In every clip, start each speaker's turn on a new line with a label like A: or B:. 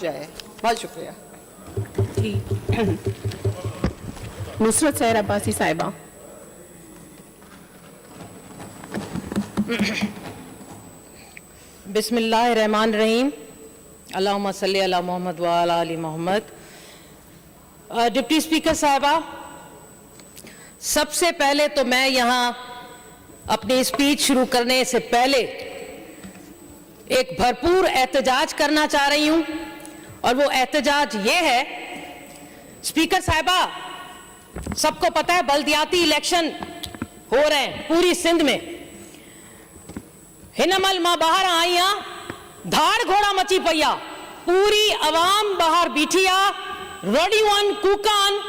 A: جائے. بہت شکریہ.
B: جی نصرت سحر عباسی صاحبہ.
C: بسم اللہ الرحمن الرحیم. اللہم صلی علی محمد وعلی آل محمد. ڈپٹی اسپیکر صاحبہ، سب سے پہلے تو میں یہاں اپنی اسپیچ شروع کرنے سے پہلے ایک بھرپور احتجاج کرنا چاہ رہی ہوں، اور وہ احتجاج یہ ہے. اسپیکر صاحبہ، سب کو پتہ ہے بلدیاتی الیکشن ہو رہے ہیں پوری سندھ میں. ہنمل ماں باہر آئیاں، دھاڑ گھوڑا مچی پیا، پوری عوام باہر بیٹھیا، روڈی ون کوکان.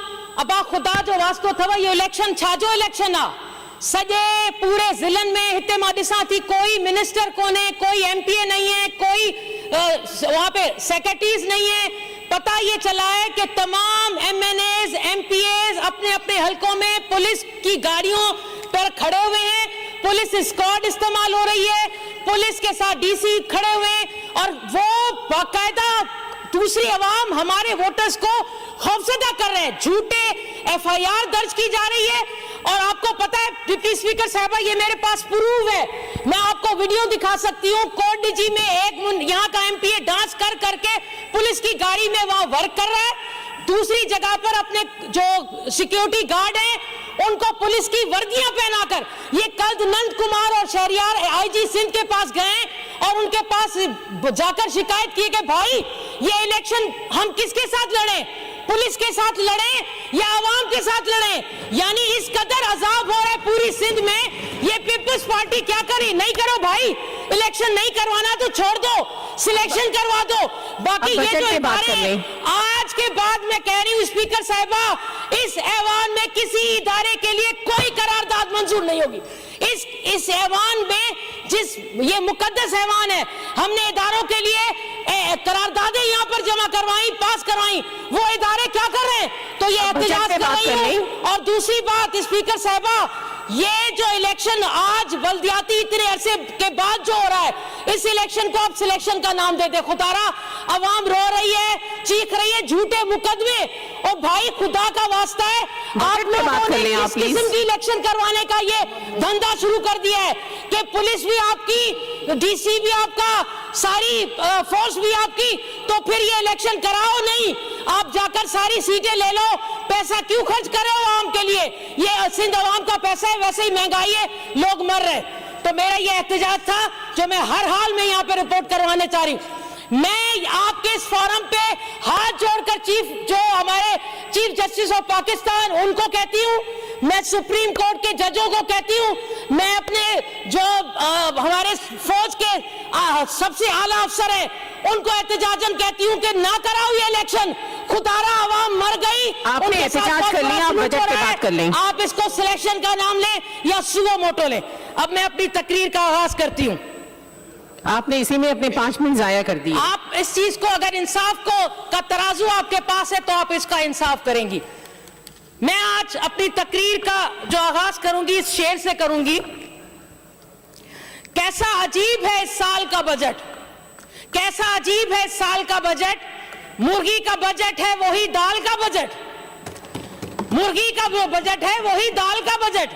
C: ابا خدا جو واسطو تھو یہ الیکشن چھاجو الیکشن آ. سجے پورے ضلعن میں ہتے ماں ڈساں تھی کوئی منسٹر کونے، کوئی ایم پی اے نہیں ہے، کوئی وہاں پہ سیکرٹریز نہیں ہے. پتہ یہ چلا ہے کہ تمام MNAs MPAs اپنے اپنے حلقوں میں پولیس کی گاڑیوں پر کھڑے ہوئے ہیں. پولیس اسکواڈ استعمال ہو رہی ہے، پولیس کے ساتھ ڈی سی کھڑے ہوئے ہیں، اور وہ باقاعدہ دوسری عوام ہمارے ووٹرز کو خوفزدہ کر رہے ہیں. جھوٹے ایف آئی آر درج کی جا رہی ہے. اور آپ کو پتا ہے ڈپٹی اسپیکر صاحبہ، یہ میرے پاس پروف ہے، میں آپ کو ویڈیو دکھا سکتی ہوں. کوٹ ڈی جی میں ایک یہاں کا ایم پی اے ڈانس کر کر کے پولیس کی گاڑی میں وہاں ورک کر رہا ہے. دوسری جگہ پر اپنے جو سیکیورٹی گارڈ ہیں ان کو پولیس کی وردیاں پہنا کر یہ کل نند کمار اور شہریار آئی جی سندھ کے پاس گئے اور ان کے پاس جا کر شکایت کی کہ بھائی یہ الیکشن ہم کس کے ساتھ لڑیں، پولیس کے ساتھ لڑیں یا عوام کے ساتھ لڑیں. یعنی اس قدر عذاب ہو رہا ہے پوری سندھ میں. یہ پیپلز پارٹی کیا کری؟ نہیں کرو بھائی، الیکشن نہیں کروانا تو چھوڑ دو، سلیکشن کروا دو. باقی یہ جو ادارے آج کے بعد میں کہہ رہی ہوں اسپیکر صاحبہ، اس ایوان میں کسی ادارے کے لیے کوئی قرارداد منظور نہیں ہوگی. اس ایوان میں یہ مقدس ایوان ہے، ہم نے اداروں کے لیے قراردادیں یہاں پر جمع کروائیں، پاس کروائیں. وہ ادارے کیا کر رہے ہیں؟ تو یہ احتجاج کر رہی ہوں. اور دوسری بات اسپیکر صاحبہ، یہ جو الیکشن آج بلدیاتی اتنے عرصے کے بعد جو ہو رہا ہے، اس الیکشن کو آپ سلیکشن کا نام دے دے. خدارا عوام رو رہی ہے، چیخ رہی ہے، جھوٹے مقدمے. اور بھائی خدا کا واسطہ ہے، آپ لوگوں نے اس قسم کی الیکشن کروانے کا یہ دھندا شروع کر دیا ہے کہ پولیس بھی آپ کی، ڈی سی بھی آپ کا، ساری فورس بھی آپ کی، تو پھر یہ الیکشن کراؤ نہیں. آپ جا کر ساری سیٹیں لے لو. پیسہ کیوں خرچ کرے ہو عوام کے لیے؟ یہ سندھ عوام کا پیسہ ہے، ویسے ہی مہنگائی ہے، لوگ مر رہے. تو میرا یہ احتجاج تھا جو میں ہر حال میں یہاں پہ رپورٹ کروانے چاہ رہی ہوں. میں آپ کے اس فورم پہ ہاتھ جوڑ کر جو ہمارے چیف جسٹس آف پاکستان ان کو کہتی ہوں، میں سپریم کورٹ کے ججوں کو کہتی ہوں، میں اپنے جو ہمارے فوج کے سب سے اعلیٰ افسر ہیں ان کو احتجاجاً کہتی ہوں کہ نہ کراؤ یہ الیکشن. خدارا عوام مر گئی.
B: آپ نے احتجاج کر لیا، آپ بجٹ پہ بات کر لیں.
C: آپ اس کو سلیکشن کا نام لیں یا سوو موٹو لیں. اب میں اپنی تقریر کا آغاز کرتی ہوں.
B: آپ نے اسی میں اپنے 5 منٹ ضائع کر دیے.
C: آپ اس چیز کو، اگر انصاف کا ترازو آپ کے پاس ہے تو آپ اس کا انصاف کریں گی. میں آج اپنی تقریر کا جو آغاز کروں گی اس شعر سے کروں گی. کیسا عجیب ہے اس سال کا بجٹ، کیسا عجیب ہے اس سال کا بجٹ. مرغی کا بجٹ ہے وہی دال کا بجٹ، مرغی کا بجٹ ہے وہی دال کا بجٹ.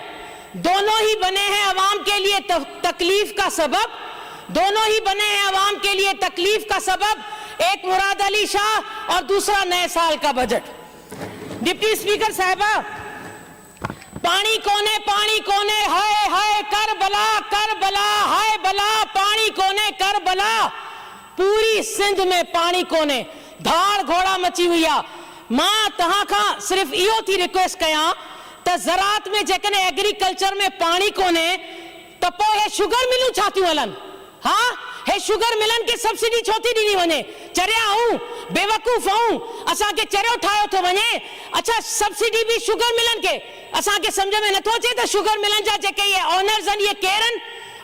C: دونوں ہی بنے ہیں عوام کے لیے تکلیف کا سبب، دونوں ہی بنے ہیں عوام کے لیے تکلیف کا سبب. ایک مراد علی شاہ اور دوسرا نئے سال کا بجٹ. ڈپٹی اسپیکر صاحبہ، پانی کونے ہائے ہائے کربلا کربلا، ہائے بلا پانی کونے کربلا. پوری سندھ میں پانی کونے، دھاڑ گھوڑا مچی ہوئی آ. ماں تہاں کا صرف ایو تھی ریکویسٹ کیا تا زراعت میں جیکنے ایگریکلچر میں پانی کونے تپو ہے شوگر ملوں چھاتیوں ہلن. ہاں ہے شوگر ملن کے سبسڈی چھوتی ڈینی ونے. چریا ہوں بے وقوف ہوں، اساں کے چریو ٹھایو تھو ونے. اچھا سبسڈی بھی شوگر ملن کے اساں کے سمجھ میں نہ تو اچے تا شوگر ملن جا جے یہ آنرز ان یہ کیرن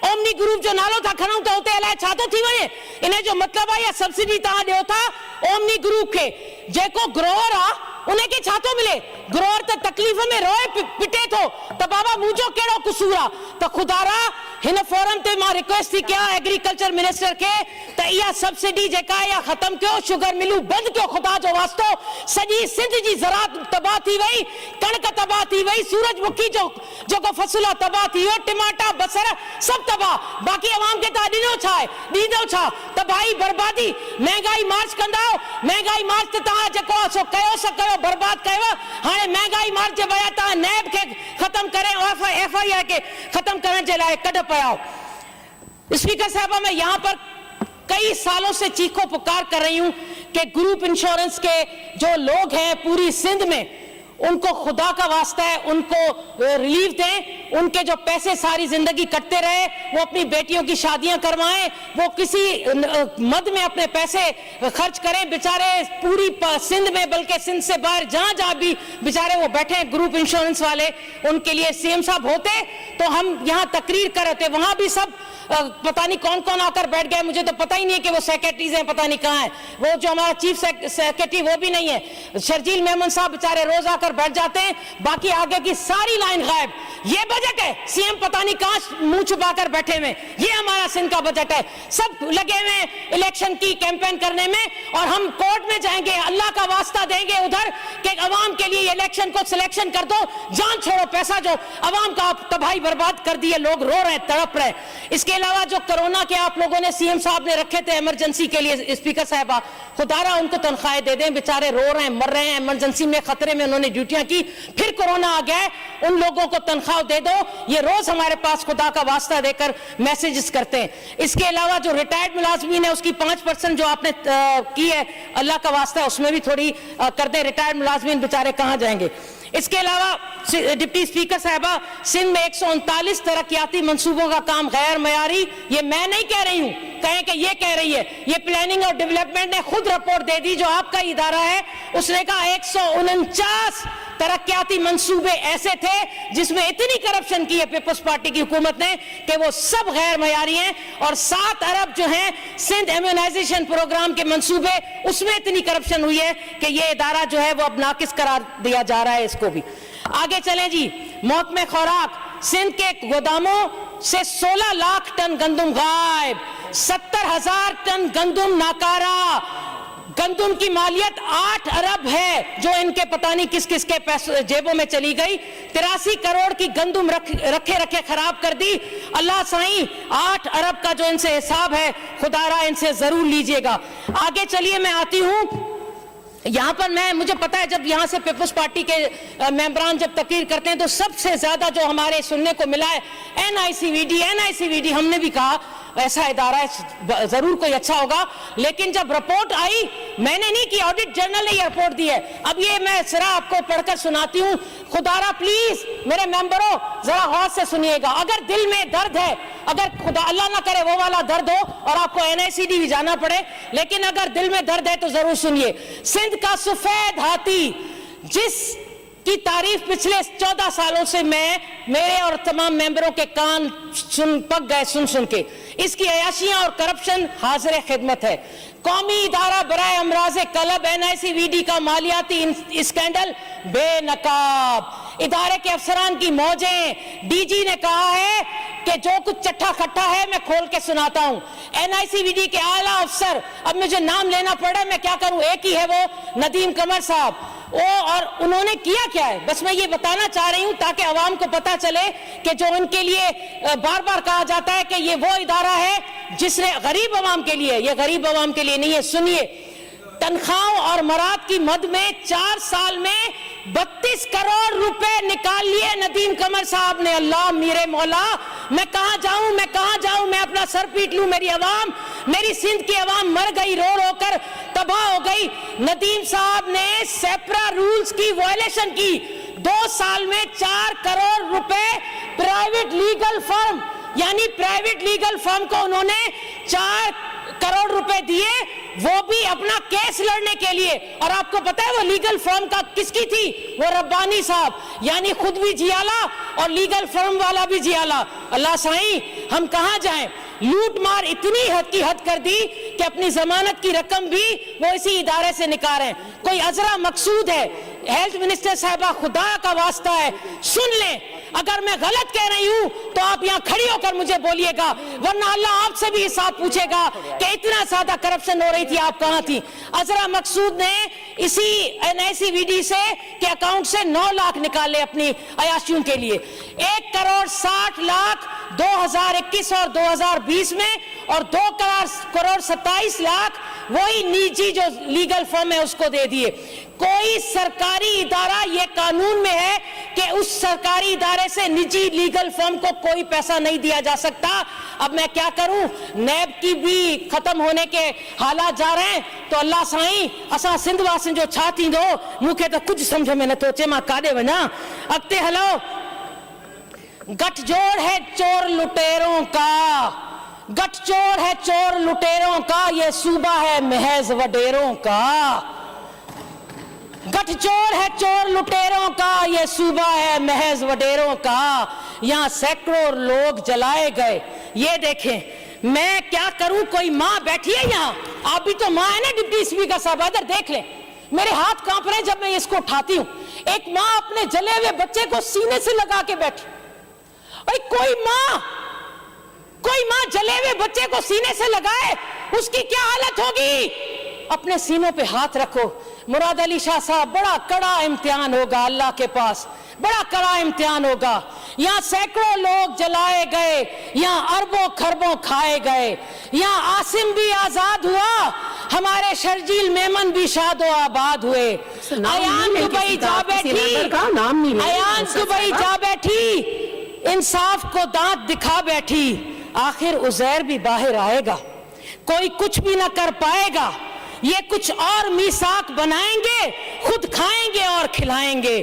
C: اومنی گروپ جو نالو تھا کھنوں تو ہوتے الائے چھاتو تھی ونے. انہیں جو مطلب ہے یا سبسڈی تہاں دیو تھا اومنی گروپ کے جے کو گروور آ انہیں کے چھاتو ملے. گروور تا تکلیف میں روئے پٹے تھو تا بابا مجھو کیڑو قصورا. تا خدارا हिन फोरम ते मां रिक्वेस्ट थी कयां एग्रीकल्चर मिनिस्टर खे त इहा सब्सिडी जेका आहे इहा ख़तम कयो, शुगर मिलूं बंदि कयो, ख़ुदा जो वास्तो। सॼी सिंध जी ज़रात तबाह थी वई, कणक तबाह थी वई, सूरजमुखी जो जेको फसल आहे तबाह थी वियो, टमाटा बसर सभु तबाह। बाक़ी अवाम खे तव्हां ॾिनो छा आहे, ॾींदो छा? तबाही बर्बादी। महांगाई मार्च कंदा, महांगाई मार्च ते तव्हां जेको आहे सो कयो सो कयो, बर्बाद कयो। हाणे महांगाई मार्च जे बजाय तव्हां नैब खे ख़तम करे FII के खत्म करने के लिए कट पाया। स्पीकर साहब, मैं यहाँ पर कई सालों से चीखो पुकार कर रही हूँ कि ग्रुप इंश्योरेंस के जो लोग हैं पूरी सिंध में, उनको खुदा का वास्ता है उनको रिलीफ दें। उनके जो पैसे सारी जिंदगी कटते रहे, वो अपनी बेटियों की शादियां करवाएं, वो किसी मद में अपने पैसे खर्च करें। बेचारे पूरी सिंध में, बल्कि सिंध से बाहर जहां जहां भी बेचारे वो बैठे ग्रुप इंश्योरेंस वाले, उनके लिए CM साहब होते तो हम यहाँ तकरीर कर रहे थे, वहां भी सब पता नहीं कौन कौन आकर बैठ गए। मुझे तो पता ही नहीं है कि वो सेक्रेटरीज हैं, पता नहीं कहाँ हैं। वो जो हमारा चीफ सेक्रेटरी वो भी नहीं है। शर्जील मेमन साहब बेचारे रोज आकर बैठ जाते हैं, बाकी आगे की सारी लाइन गायब। ये बजट है, CM पता नहीं कहाँ मुंह छुपाकर बैठे हुए। ये हमारा सिंध का बजट है। सब लगे हुए इलेक्शन की कैंपेन करने में, और हम कोर्ट में जाएंगे, अल्लाह का वास्ता देंगे उधर कि अवाम के लिए इलेक्शन को सिलेक्शन कर दो, जान छोड़ो। पैसा जो अवाम का तबाही बर्बाद कर दिए, लोग रो रहे हैं, तड़प रहे हैं। इसके अलावा जो कोरोना के आप लोगों ने CM साहब ने रखे थे इमरजेंसी के लिए, स्पीकर साहबा खुदारा उनको तनख्वाहें दे दें, बेचारे रो रहे हैं, मर रहे हैं, इमरजेंसी में खतरे में उन्होंने ड्यूटियां की, फिर कोरोना आ गया, उन लोगों को तनख्वाह दे दो। ये रोज हमारे पास खुदा का वास्ता देकर मैसेजेस करते हैं। इसके अलावा जो रिटायर्ड मुलाजमीन है उसकी 5% जो आपने की है, अल्लाह का वास्ता है उसमें भी थोड़ी कर दें। रिटायर्ड मुलाजमीन बेचारे कहाँ जाएंगे? इसके अलावा डिप्टी स्पीकर साहबा, सिंध में 139 तरक्याती मंसूबों का काम गैर मयारी, ये मैं नहीं कह रही हूँ, कहें कि ये कह रही है, ये प्लानिंग और डेवलपमेंट ने खुद रिपोर्ट दे दी, जो आपका इदारा है, उसने कहा 149 तरक्याती मंसूबे ऐसे थे जिसमें इतनी करप्शन की है पीपल्स पार्टी की हुकूमत ने कि वो सब गैर मयारी हैं। और 7 अरब जो हैं सिंध इम्यूनाइजेशन प्रोग्राम के मंसूबे, उसमें इतनी करप्शन हुई है कि ये इदारा जो है वो अब नाकिस करार दिया जा रहा है इसको भी। आगे चलें जी, महकमे खुराक, सिंध के गोदामों से 16 लाख टन गंदम गायब, 70,000 टन गंदम नाकारा। गंदम की मालियत 8 अरब है जो इनके पता नहीं किस किस के पैसे जेबों में चली गई। 83 करोड़ की गंदम रखे रखे खराब कर दी। अल्लाह साईं, 8 अरब का जो इनसे हिसाब है खुदारा इनसे जरूर लीजिएगा। आगे चलिए, मैं आती हूँ यहाँ पर। मुझे पता है जब यहाँ से पीपल्स पार्टी के मेंबरान जब तकरीर करते हैं तो सबसे ज्यादा जो हमारे सुनने को मिला है NICVD। हमने भी कहा ऐसा इदारा है, जरूर कोई अच्छा होगा, लेकिन जब रिपोर्ट आई, मैंने नहीं की, ऑडिट जनरल ने ये रिपोर्ट दी है। अब ये मैं जरा आपको पढ़कर सुनाती हूँ। खुदारा प्लीज मेरे मेंबरों जरा गौर से सुनिएगा। अगर दिल में दर्द है, अगर खुदा अल्लाह ना करे वो वाला दर्द हो और आपको NICD भी जाना पड़े, लेकिन अगर दिल में दर्द है तो जरूर सुनिए। सिंध का सफेद हाथी, जिस की तारीफ पिछले 14 सालों से मेरे और तमाम मेंबरों के कान पक गए सुन के। इसकी अयाशियां और करप्शन हाजिर खिदमत है। कौमी इदारा बराए अमराज कलब NICVD का मालियाती स्कैंडल बेनकाब। इदारे के अफसरान की मौजें। DG ने कहा है कि जो कुछ चट्टा खट्टा है मैं खोल के सुनाता हूं। NICVD के आला अफसर, अब मुझे नाम लेना पड़ा, मैं क्या करूं, एक ही है वो, नदीम कमर साहब। और उन्होंने किया क्या है, बस मैं ये बताना चाह रही हूं ताकि अवाम को पता चले कि जो उनके लिए बार बार कहा जाता है कि ये वो इदारा है जिसने गरीब अवाम के लिए, ये गरीब अवाम के लिए नहीं है। सुनिए, तनख्वाहों और मराद की मद में 4 साल में 32 करोड़ रुपए निकाल लिए नदीम कमर साहब ने। अल्लाह मेरे मौला, मैं कहां जाऊं, मैं कहां जाऊं, मैं अपना सर पीट लूं। मेरी अवाम, मेरी सिंध की अवाम मर गई, रो रो कर तबाह हो गई। नदीम साहब ने सेपरा रूल्स की वायलेशन की। 2 साल में 4 करोड़ रुपए प्राइवेट लीगल फर्म, यानी प्राइवेट लीगल फर्म को उन्होंने 4 करोड़ रुपए दिए, वो भी अपना केस लड़ने के लिए। और आपको पता है वो लीगल फर्म का किसकी थी, वो रब्बानी साहब, यानी खुद भी जियाला और लीगल फर्म वाला भी जियाला। अल्लाह साईं, हम कहां जाएं। लूट मार इतनी हद कर दी कि अपनी जमानत की रकम भी वो इसी इदारे से निकालें। कोई अजरा मकसूद है। हेल्थ मिनिस्टर साहबा, खुदा का वास्ता है सुन लें, अगर मैं गलत कह रही हूं तो आप यहां खड़ी होकर मुझे बोलिएगा, वरना अल्लाह आपसे भी हिसाब पूछेगा कि इतना ज्यादा करप्शन हो रही थी, आप कहां थी। अजरा मकसूद ने इसी NICVD से के अकाउंट से 9 लाख निकाले अपनी अयाशियों के लिए, 1 करोड़ 60 लाख 2021 और 2020 में, और 2 करोड़ 27 लाख वही निजी जो लीगल फर्म है उसको दे दिए। कोई सरकारी इदारा, ये कानून में है कि उस सरकारी इदारे से निजी लीगल फर्म को कोई पैसा नहीं दिया जा सकता। अब मैं क्या करूं, नैब की भी खत्म होने के हालात जा रहे हैं, तो अल्लाह साईं असां सिंध वासिन जो छा थींदो, मूंखे तो कुछ समझ में नथो अचे, मां काॾे वञा। अॻिते हलो, गठजोड़ है चोर लुटेरों का, गठजोड़ है चोर लुटेरों का, ये सूबा है महज वडेरों का। गठजोड़ है चोर लुटेरों का, ये सूबा है महज वडेरों का। यहाँ सैकड़ों लोग जलाए गए। ये देखें, मैं क्या करूं, कोई माँ बैठी है यहाँ, आप भी तो माँ है ना डिप्टी स्पीकर साहब, इधर देख लें, मेरे हाथ कांप रहे हैं जब मैं इसको उठाती हूँ। एक माँ अपने जले हुए बच्चे को सीने से लगा के बैठी। भाई कोई माँ जले हुए बच्चे को सीने से लगाए, उसकी क्या हालत होगी। अपने सीनों पे हाथ रखो। मुराद अली शाह साहब, बड़ा कड़ा इम्तिहान होगा अल्लाह के पास, बड़ा कड़ा इम्तिहान होगा। यहाँ सैकड़ों लोग जलाए गए, यहाँ अरबों खरबों खाए गए, यहाँ आसिम भी आजाद हुआ, हमारे शर्जील मेमन भी शादो आबाद हुए। अयान दुबई जा बैठी, अयान दुबई जा बैठी, इंसाफ को दांत दिखा बैठी। आखिर उजैर भी बाहर आएगा, कोई कुछ भी ना कर पाएगा। ये कुछ और मीसाक बनाएंगे, खुद खाएंगे और खिलाएंगे।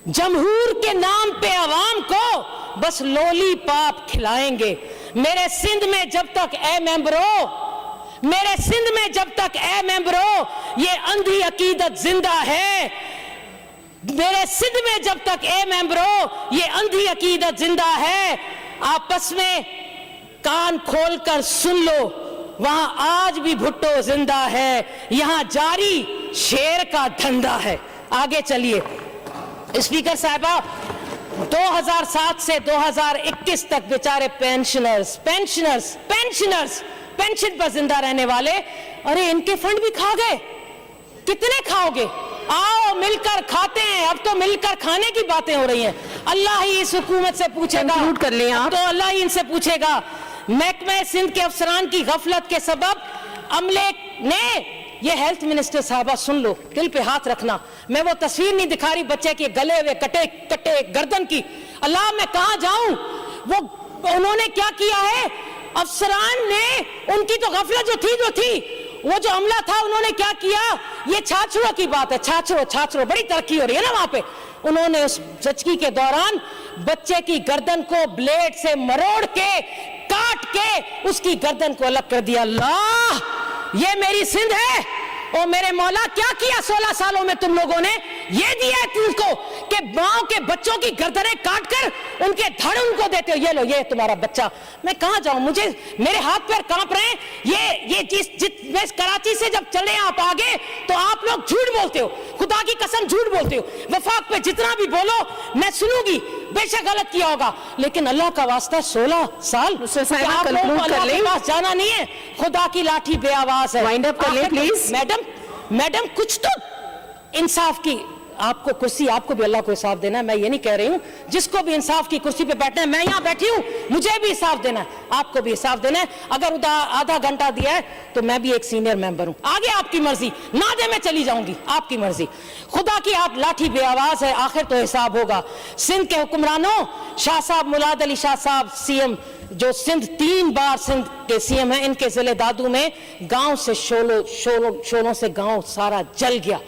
C: जमहूर के नाम पे अवाम को बस लॉलीपॉप खिलाएंगे। मेरे सिंध में जब तक ए मेंबरो, मेरे सिंध में जब तक ए मेंबरो ये अंधी अकीदत जिंदा है, मेरे सिंध में जब तक ए मेंबरो ये अंधी अकीदत जिंदा है, आपस में कान खोलकर सुन लो, वहां आज भी भुट्टो जिंदा है, यहां जारी शेर का धंधा है। आगे चलिए स्पीकर साहिबा, 2007 से 2021 तक बेचारे पेंशनर्स पेंशन पर जिंदा रहने वाले, अरे इनके फंड भी खा गए। कितने खाओगे, आओ मिलकर खाते हैं। अब तो मिलकर खाने की बातें हो रही हैं। अल्लाह ही इस हुकूमत से पूछेगा,
B: कर लें आप,
C: तो अल्लाह ही इनसे पूछेगा। महकमे सिंध के अफसरान की गफलत के सबब अमले ने, ये हेल्थ मिनिस्टर साहबा सुन लो, दिल पे हाथ रखना, मैं वो तस्वीर नहीं दिखा रही बच्चे के गले हुए कटे कटे गर्दन की। अल्लाह मैं कहां जाऊं, वो उन्होंने क्या किया है, अफसरान ने, उनकी तो गफलत जो थी, वो जो अमला था उन्होंने क्या किया, ये छाछड़ों की बात है, छाछड़ों बड़ी तरक्की हो रही है ना वहां पे। उन्होंने उस जचकी के दौरान बच्चे की गर्दन को ब्लेड से मरोड़ के, काट के उसकी गर्दन को अलग कर दिया। अल्लाह, ये मेरी सिंध है। ओ मेरे मौला, क्या किया 16 सालों में तुम लोगों ने, ये दिया है तुमको कि माओ के बच्चों की गर्दनें काट कर उनके धड़ उनको देते हो, ये लो ये तुम्हारा बच्चा। मैं कहां जाऊं, मुझे मेरे हाथ पैर कांप रहे हैं। ये जिस कराची से जब चले आप आगे, तो आप लोग झूठ बोलते हो, खुदा की कसम झूठ बोलते हो। वफाक पे जितना भी बोलो मैं सुनूंगी, बेशक गलत किया होगा, लेकिन अल्लाह का वास्ता 16 साल आप लोगों को अल्लाह के पास जाना नहीं है। खुदा की लाठी बेआवाज है।
B: वाइंड अप कर ले प्लीज।
C: मैडम कुछ तो इंसाफ की, आपको कुर्सी, आपको भी अल्लाह को हिसाब देना है। मैं ये नहीं कह रही हूं, जिसको भी इंसाफ की कुर्सी पे बैठना है, मैं यहां बैठी हूं, मुझे भी हिसाब देना है, आपको भी हिसाब देना है। अगर आधा घंटा दिया है तो मैं भी एक सीनियर मेंबर हूं, आगे आपकी मर्जी, ना दे मैं चली जाऊंगी, आपकी मर्जी। खुदा की आप लाठी बेआवाज है, आखिर तो हिसाब होगा। सिंध के हुक्मरानों, शाह साहब, मुराद अली शाह साहब सीएम, जो सिंध 3 बार सिंध के सीएम हैं, इनके जिले दादू में गांव से शोलों से गांव सारा जल गया।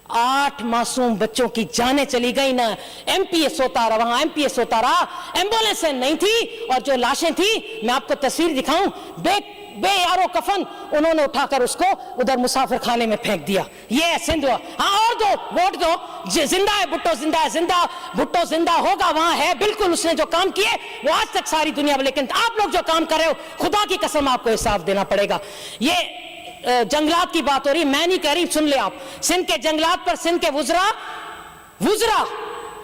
C: 8 मासूम बच्चों की जानें चली गई ना। एमपीएस होता रहा, वहां एमपीएस होता रहा, एम्बुलेंस नहीं थी, और जो लाशें थी, मैं आपको तस्वीर दिखाऊं, बेयारो कफन उन्होंने उठाकर उसको उधर मुसाफिर खाने में फेंक दिया। ये है सिंध। हाँ, और दो वोट दो, जिंदा है भुट्टो, जिंदा है, जिंदा भुट्टो जिंदा होगा, वहां है बिल्कुल। उसने जो काम किए वो आज तक सारी दुनिया में, लेकिन आप लोग जो काम कर रहे हो, खुदा की कसम आपको हिसाब देना पड़ेगा। ये जंगलात की बात हो रही है, मैं नहीं कह रही, सुन ले आप। सिंध के जंगलात पर सिंध के वुजरा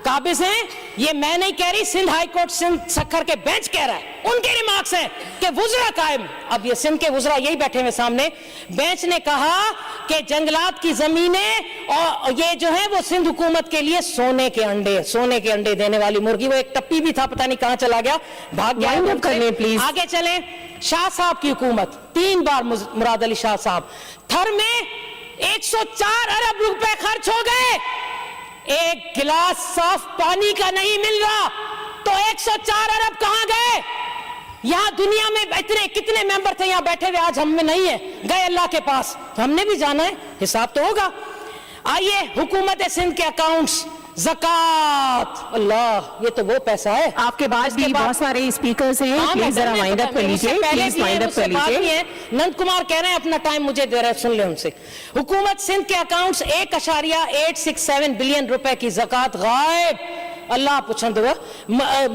C: काबिज हैं, ये मैं नहीं कह रही, सिंध हाई कोर्ट सिंध सखर के बेंच कह रहा है, उनके रिमार्क्स हैं कि वुजरा कायम। अब ये सिंध के वुजरा यही बैठे हुए सामने, बेंच ने कहा कि जंगलात की जमीनें और ये जो है वो सिंध हुकूमत के लिए सोने के अंडे देने वाली मुर्गी। वो एक टप्पी भी था, पता नहीं कहां चला गया, भाग गया।
B: वाइंड अप करने प्लीज,
C: आगे चले। शाह साहब की हुकूमत, 3 बार मुराद अली शाह साहब, थर में 104 अरब रुपए खर्च हो गए, एक गिलास साफ पानी का नहीं मिल रहा, तो 104 अरब कहां गए? यहां दुनिया में इतने कितने मेंबर थे यहां बैठे हुए, आज हम में नहीं है, गए अल्लाह के पास, हमने भी जाना है, हिसाब तो होगा। आइए, हुकूमत सिंध के अकाउंट्स, ज़कात, अल्लाह, ये तो वो पैसा है।
B: आपके बाद भी बहुत सारे स्पीकर्स हैं, प्लीज जरा वाइंड अप कर लीजिए, प्लीज वाइंड अप कर लीजिए।
C: नंद कुमार कह रहे हैं अपना टाइम मुझे दे रहे हैं, सुन ले उनसे। हुकूमत सिंध के अकाउंट्स 1.867 बिलियन रुपए की ज़कात गायब, अल्लाह पूछेगा।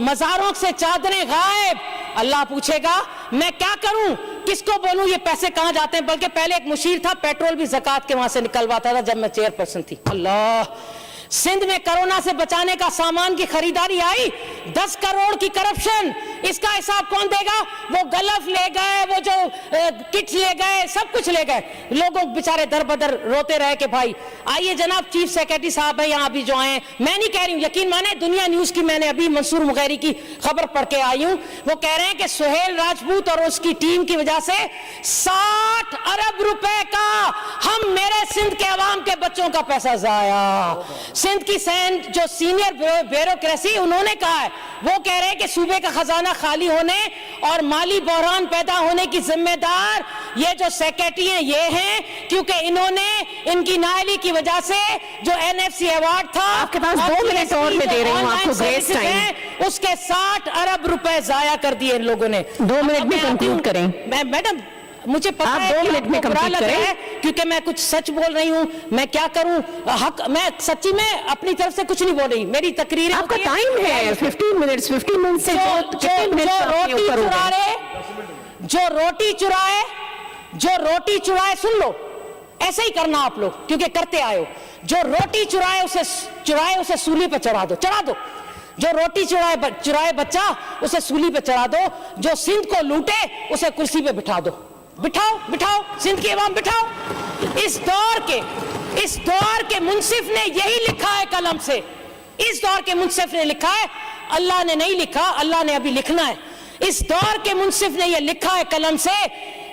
C: मज़ारों से चादरें गायब, अल्लाह पूछेगा मैं क्या करूं, किसको बोलूं ये पैसे कहां जाते हैं। बल्कि पहले एक मुशीर था, पेट्रोल भी ज़कात के वहां से निकलवाता था जब मैं चेयरपर्सन थी। अल्लाह, सिंध में कोरोना से बचाने का सामान की खरीदारी आई, 10 करोड़ की करप्शन, इसका हिसाब कौन देगा? वो गलफ ले गए, वो जो किट ले गए, सब कुछ ले गए, लोगों बेचारे दर बदर रोते रहे कि भाई। आइए जनाब, चीफ सेक्रेटरी साहब है यहाँ अभी जो आए, मैं नहीं कह रही हूँ, यकीन माने दुनिया न्यूज की मैंने अभी मंसूर मुगैरी की खबर पढ़ के आई हूँ, वो कह रहे हैं कि सुहेल राजपूत और उसकी टीम की वजह से 60 अरब रुपए का हम मेरे सिंध के अवाम के बच्चों का पैसा जाया। सिंध की जो सीनियर ब्यूरोक्रेसी, उन्होंने कहा है, वो कह रहे हैं कि सूबे का खजाना खाली होने और माली बहरान पैदा होने की जिम्मेदार ये जो सेक्रेटरी हैं ये हैं, क्योंकि इन्होंने इनकी नाअहली की वजह से जो एनएफसी अवार्ड था,
B: आपके पास 2 मिनट और मैं दे रही हूँ आपको ग्रेस टाइम,
C: उसके 60 अरब रुपए जाया कर दिए इन लोगों ने।
B: 2 मिनट में कंक्लूड करें।
C: मैडम, मुझे पता है
B: 2 मिनट में कंप्लीट करें,
C: क्योंकि मैं कुछ सच बोल रही हूँ, मैं क्या करूँ, हक, मैं सच्ची में अपनी तरफ से कुछ नहीं बोल रही, मेरी तकरीर
B: आपका टाइम है 15 मिनट से
C: जो रोटी चुराए, सुन लो, ऐसे ही करना आप लोग, क्योंकि करते आए हो। जो रोटी चुराए उसे सूली पे चढ़ा दो। जो रोटी चुराए बच्चा उसे सूली पे चढ़ा दो, जो सिंध को लूटे उसे कुर्सी पे बिठाओ, सिंध की अवाम बिठाओ। इस दौर के मुंसिफ ने यही लिखा है कलम से, इस दौर के मुंसिफ ने लिखा है, अल्लाह ने नहीं लिखा, अल्लाह ने अभी लिखना है। इस दौर के मुंसिफ ने यह लिखा है कलम से,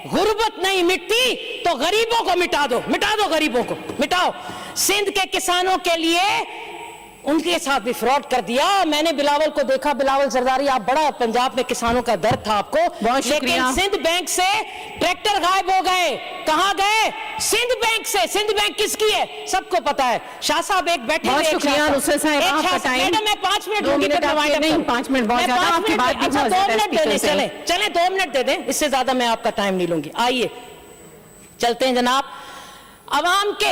C: गुर्बत नहीं मिटती तो गरीबों को मिटा दो, गरीबों को मिटाओ। सिंध के किसानों के लिए उनके साथ भी फ्रॉड कर दिया। मैंने बिलावल को देखा, बिलावल जरदारी, आप बड़ा पंजाब में किसानों का दर्द था आपको,
B: बहुत
C: लेकिन सिंध बैंक से ट्रैक्टर गायब हो गए। कहां गए? सिंध बैंक से। सिंध बैंक किसकी है? सबको पता है। शाह साहब एक बैठे
B: बहुत शुक्रिया नुसरत साहब, आपका टाइम।
C: मैडम मैं 5 मिनट
B: 2 मिनट नहीं, 5 मिनट बहुत ज्यादा, आपकी बात भी बहुत ज्यादा है।
C: चले 2 मिनट दे दें, इससे ज्यादा मैं आपका टाइम नहीं लूंगी। आइए चलते हैं जनाब। अवाम के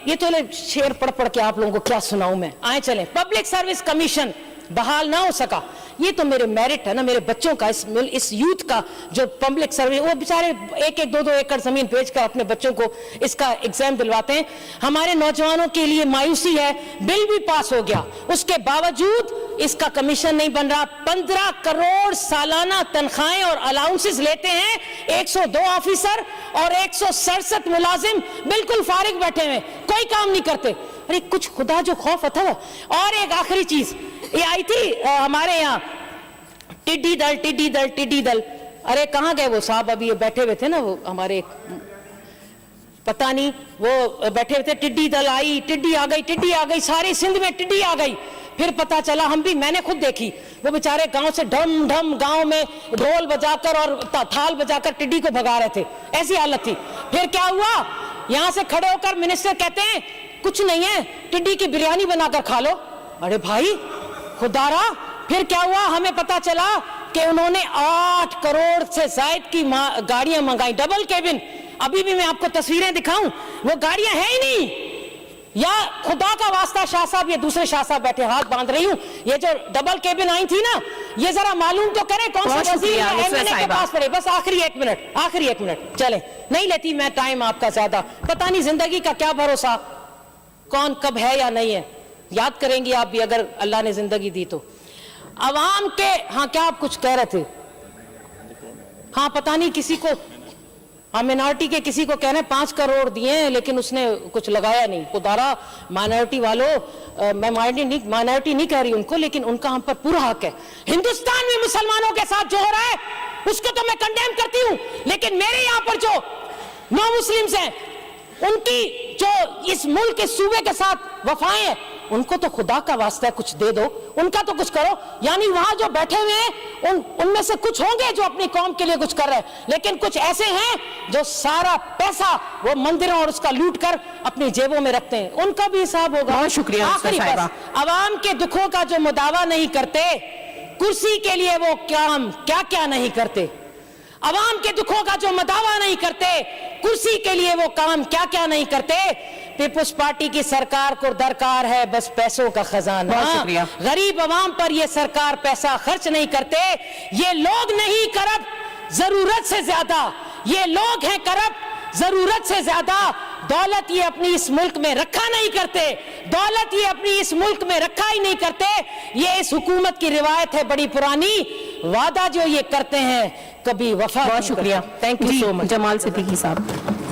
C: ये तो शेर पढ़ के आप लोगों को क्या सुनाऊं मैं। आए चलें। पब्लिक सर्विस कमीशन बहाल ना हो सका, ये तो मेरे मेरिट है ना, मेरे बच्चों का, इस यूथ का जो पब्लिक सर्विस, वो बेचारे 1-1, 2-2 एकड़ जमीन बेचकर अपने बच्चों को इसका एग्जाम दिलवाते हैं। हमारे नौजवानों के लिए मायूसी है, बिल भी पास हो गया, उसके बावजूद इसका कमीशन नहीं बन रहा। 15 करोड़ सालाना तनख्वाहें और अलाउंसेस लेते हैं 102 ऑफिसर और 167 मुलाजिम बिल्कुल फारिग बैठे हुए, कोई काम नहीं करते। अरे कुछ खुदा जो खौफ था। और एक आखिरी चीज, ये आई थी हमारे यहाँ टिड्डी दल। अरे कहाँ गए वो साहब? अभी ये बैठे हुए थे ना, वो हमारे पता नहीं, वो बैठे हुए थे। टिड्डी दल आई, टिड्डी आ गई, सारी सिंध में टिड्डी आ गई। फिर पता चला, मैंने खुद देखी, वो बेचारे गांव से ढम ढम गांव में ढोल बजाकर और थाल बजाकर टिड्डी को भगा रहे थे, ऐसी हालत थी। फिर क्या हुआ? यहां से खड़े होकर मिनिस्टर कहते हैं कुछ नहीं है, टिड्डी की बिरयानी बनाकर खा लो। अरे भाई खुदारा, फिर क्या हुआ? हमें पता चला कि उन्होंने 8 करोड़ से ज्यादा की गाड़ियां मंगाई, डबल केबिन। अभी भी मैं आपको तस्वीरें दिखाऊं, वो गाड़ियां है ही नहीं, या खुदा का वास्ता शाह साहब, ये दूसरे शाह साहब बैठे, हाथ बांध रही हूँ, ये जो डबल केबिन आई थी ना, ये जरा मालूम तो करें कौन सा
B: बहुत
C: वजीर
B: शुक्रिया,
C: या
B: मिस्टर
C: MNA के
B: साहिबा।
C: पास पड़े। बस आखिरी एक मिनट चले, नहीं लेती मैं टाइम आपका ज्यादा। पता नहीं जिंदगी का क्या भरोसा, कौन कब है या नहीं है, याद करेंगी आप भी अगर अल्लाह ने जिंदगी दी तो। अवाम के, हाँ क्या आप कुछ कह रहे थे? हाँ पता नहीं किसी को, हाँ मिनॉरिटी के किसी को कहने 5 करोड़ दिए हैं लेकिन उसने कुछ लगाया नहीं। खुदारा माइनॉरिटी वालों, मैं माइनॉरिटी नहीं कह रही उनको, लेकिन उनका हम पर पूरा हक है। हिंदुस्तान में मुसलमानों के साथ जो हो रहा है उसको तो मैं कंडेम करती हूं, लेकिन मेरे यहां पर जो नो मुस्लिम्स हैं उनकी जो इस मुल्क के सूबे के साथ वफाएं हैं, उनको तो खुदा का वास्ता कुछ दे दो, उनका तो कुछ करो। यानी वहां जो बैठे हुए हैं उनमें से कुछ होंगे जो अपनी कौम के लिए कुछ कर रहे हैं, लेकिन कुछ ऐसे हैं जो सारा पैसा वो मंदिरों और उसका लूट कर अपनी जेबों में रखते हैं, उनका भी हिसाब होगा।
B: बहुत शुक्रिया
C: आखिरी
B: साहिबा।
C: बस, अवाम के दुखों का जो मुदावा नहीं करते, कुर्सी के लिए वो काम क्या क्या नहीं करते। अवाम के दुखों का जो मदावा नहीं करते, कुर्सी के लिए वो काम क्या क्या नहीं करते। पीपुल्स पार्टी की सरकार को दरकार है बस पैसों का खजाना।
B: बहुत शुक्रिया।
C: गरीब अवाम पर ये सरकार पैसा खर्च नहीं करते। ये लोग नहीं करप्ट, जरूरत से ज्यादा ये लोग हैं करप्ट, जरूरत से ज्यादा दौलत ये अपनी इस मुल्क में रखा नहीं करते, दौलत ये अपनी इस मुल्क में रखा ही नहीं करते। ये इस हुकूमत की रिवायत है बड़ी पुरानी, वादा जो ये करते हैं कभी वफा।
B: बहुत शुक्रिया, thank you so much. Jamal Siddiqui साहब।